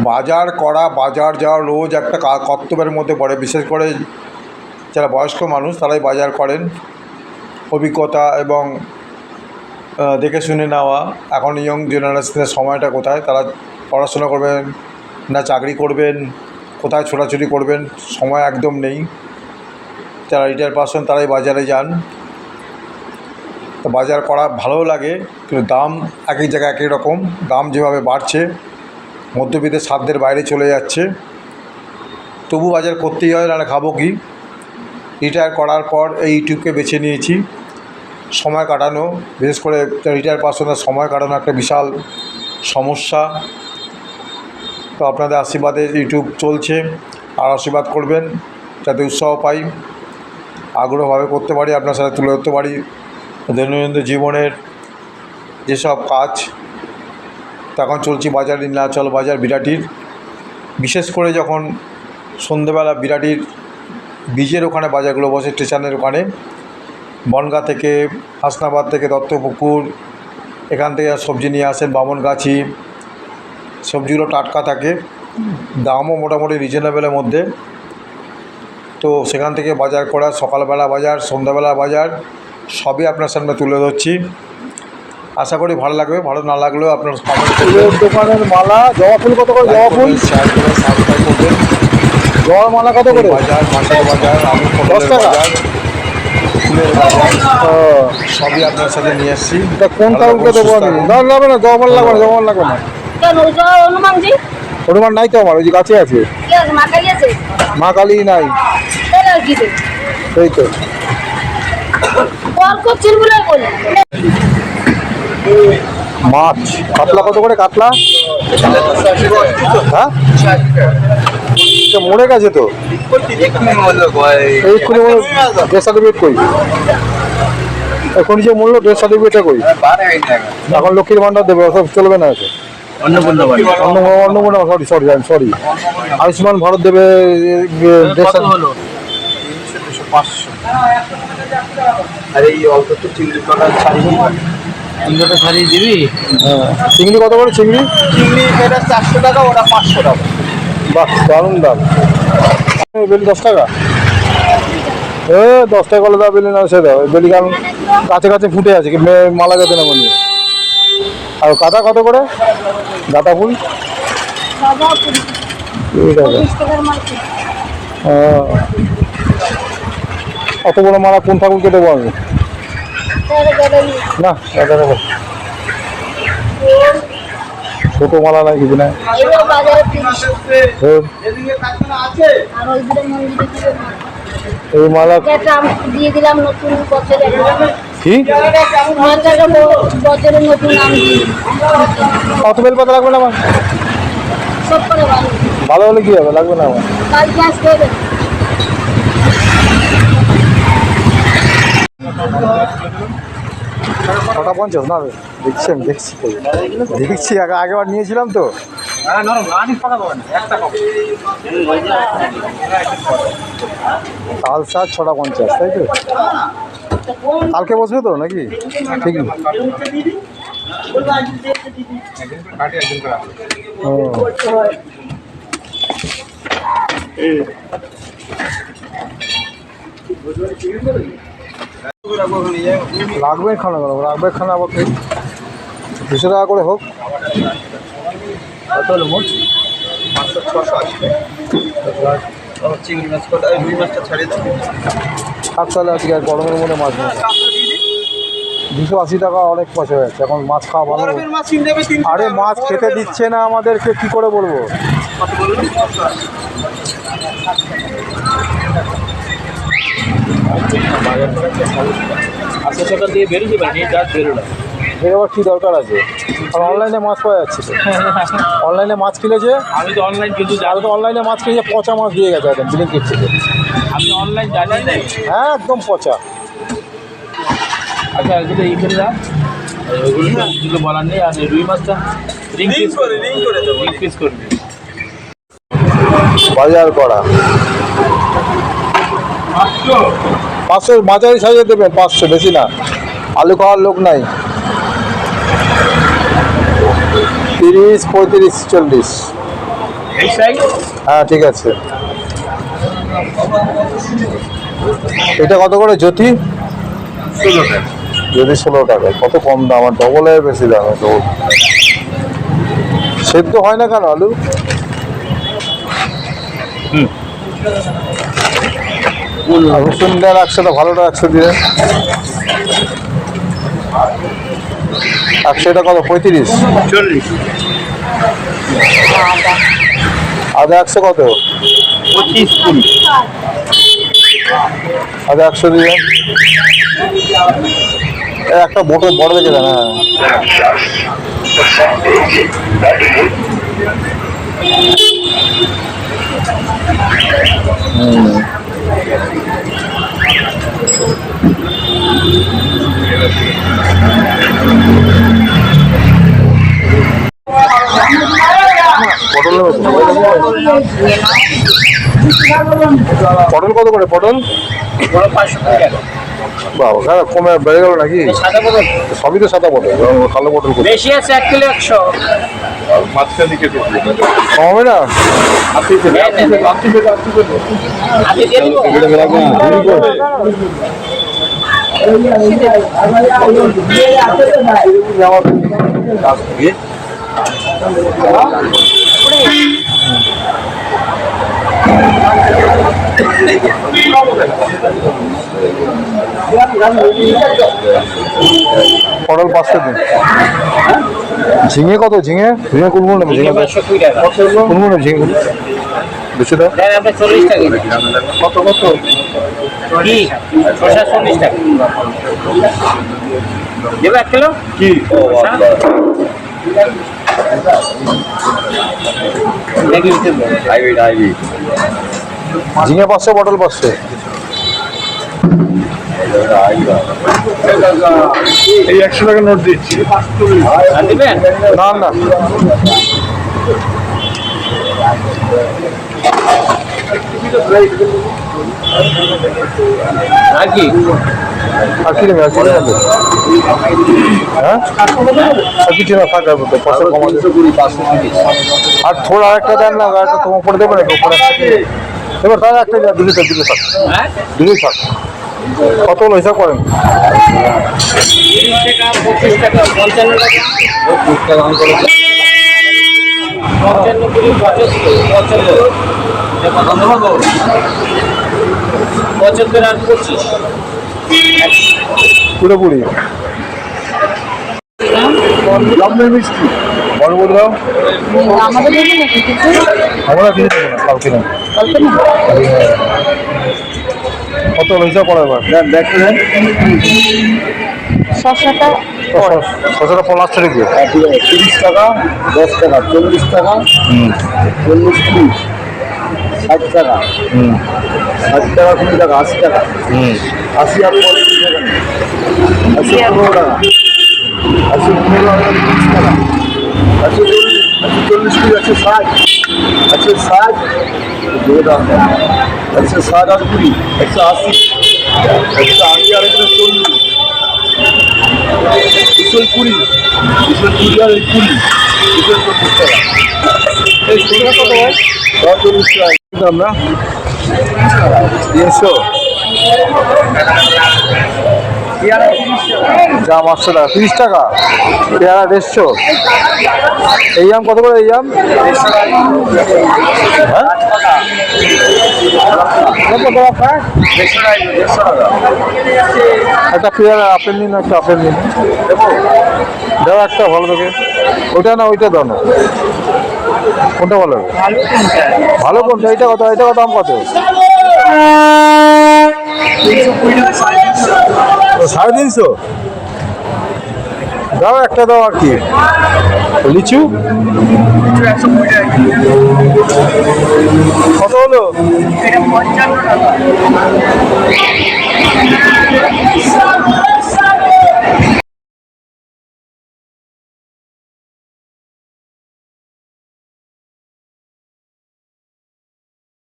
বাজার করা, বাজার যাওয়া রোজ একটা কর্তব্যের মধ্যে পড়ে। বিশেষ করে যারা বয়স্ক মানুষ তারাই বাজার করেন। অভিজ্ঞতা এবং দেখে শুনে নেওয়া। এখন ইয়ং জেনারেশনের সময়টা কোথায়, তারা পড়াশোনা করবেন না চাকরি করবেন, কোথায় ছোটাছুটি করবেন, সময় একদম নেই। যারা রিটায়ার পারসন তারাই বাজারে যান। তো বাজার করা ভালোও লাগে, কিন্তু দাম এক এক জায়গায় এক এক রকম। দাম যেভাবে বাড়ছে, মধ্যবিত্তের সাধ্যের বাইরে চলে যাচ্ছে। তবু বাজার করতেই হয়, নাহলে খাবো কি। রিটায়ার করার পর এই ইউটিউবকে বেছে নিয়েছি সময় কাটানো। বিশেষ করে রিটায়ার পারসনের সময় কাটানো একটা বিশাল সমস্যা। তো আপনাদের আশীর্বাদে ইউটিউব চলছে, আর আশীর্বাদ করবেন যাতে উৎসাহ পাই, আগ্রহভাবে করতে পারি, আপনার সাথে তুলে ধরতে পারি দৈনন্দিন জীবনের যেসব কাজ। তখন চলছি বাজার, নীলাচল বাজার বিরাটির। বিশেষ করে যখন সন্ধেবেলা বিরাটির বীজের ওখানে বাজারগুলো বসে, স্টেশনের ওখানে, বনগাঁ থেকে, হাসনাবাদ থেকে, দত্তপুকুর, এখান থেকে সবজি নিয়ে আসেন বামনগাছি। সবজিগুলো টাটকা থাকে, দামও মোটামুটি রিজনেবলের মধ্যে। তো সেখান থেকে বাজার করা, সকালবেলা বাজার, সন্ধ্যাবেলা বাজার, সবই আপনার সামনে তুলে ধরছি। আশা করি ভালো লাগবে। ভালো না লাগলেও আপনার দোকানের মালা। জবা ফুল কত করে? জবা ফুল শেয়ার করে সাবস্ক্রাইব করবেন। জবার মালা কত করে? বাজার, মাছের বাজার, আলু পটলের 10 টাকা? বাজার, ফুলের বাজার, সবই আপনার সাথে নিয়ে এসেছি। তা কোন কাউকে দেবো আমি? দাম লাগবে না, জবা মালা লাগবে না, জবা মালা লাগবে না। হনুমান নাই তো আমার, ওই যে গাছে আছে। মা কালী নাই, এই তো। মাছ কাতলা কত করে? কাতলা হ্যাঁ, এটা মরে গেছে তো। এইক্ষুনি ডেথ সার্টিফিকেট কই? এখন যে মূল্য ডেথ সার্টিফিকেটটা কই? এখন লক্ষ্মীর ভান্ডার দেবে, ওসব চলবে না। অন্নপূর্ণা, সরি, আয়ুষ্মান ভারত দেবে। ডেথ সার্টিফিকেট ছাড়িয়ে দিবি। চিংড়ি কত করে? চিংড়ি এটা 400 টাকা, ওটা 500 টাকা। বাহ, দারুণ দাম। বেলি 10 টাকা। 10 টাকা করে দাও বেলি, না সে দাও বেলি, কারণ কাছে কাছে ফুটে আছে, মালা যেতে না মনে। আর কাঁটা কত করে? গাঁদা ফুল অত বড় মালা কোন ঠাকুরকে দেবো আমি? না, ছোট মালা নাই কিছু না। এই মালা দিয়ে দিলাম নতুন বছরে। কি বছরের নতুন নাম দিয়ে কত বেল পাতা লাগবে না আমার? সব করে ভালো ভালো হলে কি হবে, লাগবে না আমার। কালকে আসতে হবে। 50 না? দেখছি, আমি দেখছি আগেবার নিয়েছিলাম তো। তাল শাক 6.50, তাই তো? কালকে বসবে তো নাকি? ঠিক না? লাগবে খানা, লাগবে খানা আবার 200 টাকা করে হোক। কত হলো মোট? 500, 600 চিংড়ি মাছ কত? রুই মাছটা ছাড়িয়ে দাও। থাক তাহলে, আজকে আর গরমের মধ্যে মাছ নেই। 280 টাকা অনেক পয়সা হয়ে যাচ্ছে, এখন মাছ খাওয়া ভালো। আরে মাছ খেতে দিচ্ছে না আমাদেরকে, কি করে বলবো? আচ্ছা, টাকা দিয়ে বেরিয়ে যাবে, নিয়ে যা বেরোলো। এর আবার কী দরকার আছে? আর অনলাইনে মাছ পাওয়া যাচ্ছে তো। অনলাইনে মাছ কিনেছে, আমি তো অনলাইন কিন্তু আর তো অনলাইনে মাছ কিনেছে, পচা মাছ দিয়ে গেছে একদম ব্লিঙ্কিট থেকে। আমি অনলাইন জানি না। হ্যাঁ, একদম পচা। আচ্ছা, এগুলো এই করে দাও, ওইগুলো বলার নেই। আর রুই মাছটা রিং পিস করে দিই। বাজার করা 500, মাঝারি সাইজে দেবেন 500, বেশি না। আলু খাওয়ার লোক নাই। 30, 35, 40। এই সাইজ হ্যাঁ ঠিক আছে। এটা কত করে জ্যোতি? 16 টাকা। যদি 16 টাকা, কত কম দাম, আমার ডবলের বেশি দাম। সেদ্ধ হয় না কেন আলু? আর রসুন দেওয়ার 100টা, ভালোটা 100 দিয়ে 100 টা কত? 35। 40 আদা 100 কত? 25 20 আদা 100 দিয়ে একটা বোতল বড় দেখে দেন। হ্যাঁ পটল নেবে তো? পটল কত করে পটল? বড় 500 টাকা। বাবা হ্যাঁ, কমে বেড়ে গেল নাকি? সাদা পটল সবই তো সাদা পটল, কালো পটল কোথায়? বেশি আছে 1 কিলো 100। মাঝখানে কেটে কমবে না? আপনি দিয়ে দিব। পটল 500 দিন। ঝিঙে কত? ঝিঙে ঝিঙে কুলমুল নেবে? ঝিঙে 520 টাকা। কুলমুল নেবে? ঝিঙে বেশি দাও। দেন আপনি 40 টাকা। কত কত? কি? শসা 40 টাকা। দেব 1 কিলো? কি? ঝিঙে 500, পটল 500। এই 100 টাকা নোট দিচ্ছি। আর দিবেন? না না আর কি? আর কি নেবে? আর কি নেবে? হ্যাঁ আর কিছু না, ফাঁকা তো 500 কমা দেবে। আর থোড়া আরেকটা দেন না, আরেকটা তোমার উপরে দেবে নাকি? উপরে এবার তার একটা দেওয়া, দিলে থাক, দিলে থাক, হ্যাঁ? দিলেই থাক। কত হলো হিসাব করেন? 30 টাকা, 25 টাকা, 55 টাকা। 55 করে 75 75 আর 25 পুরোপুরি মিষ্টি বড় বলে দাও। আমাদের দেবে নাকি কিছু? আমরা কিনে দেবো না, কালকে না। কালকে না? কত হলো হিসাব করা? এবার দেখেন শসাটা ছশোটা 50 টাকা দিয়ে 30 টাকা, 10 টাকা, 40 টাকা, 40 30, 60 টাকা, 60 টাকা, 20 টাকা, 80 টাকা, 80 আর 40 টাকা, 80 15 টাকা, 80 15 টাকা, 30 টাকা, 80 40, 80 60, 80 60, 160 আর 20, 180, 180 আর 40, 220, 220 আর 20, 240 টাকা। এই ছোটটা কত ভাই? 40 টাকা। দাম না 300 জাম 800 টাকা, 30 টাকা পেয়ারা 150। এই আম কত করে? এই আম হ্যাঁ একটা পেয়ারা আপেল নিন, একটা আপেল নিন, দাও একটা ভালো দেখে। ওইটা না ওইটা দাও না, কোনটা ভালো হবে? ভালো কোনটা? এটা কত? এটা কত? আম কত? 350। দাও একটা দাও। আর কি লিচু কত হলো? 55 টাকা।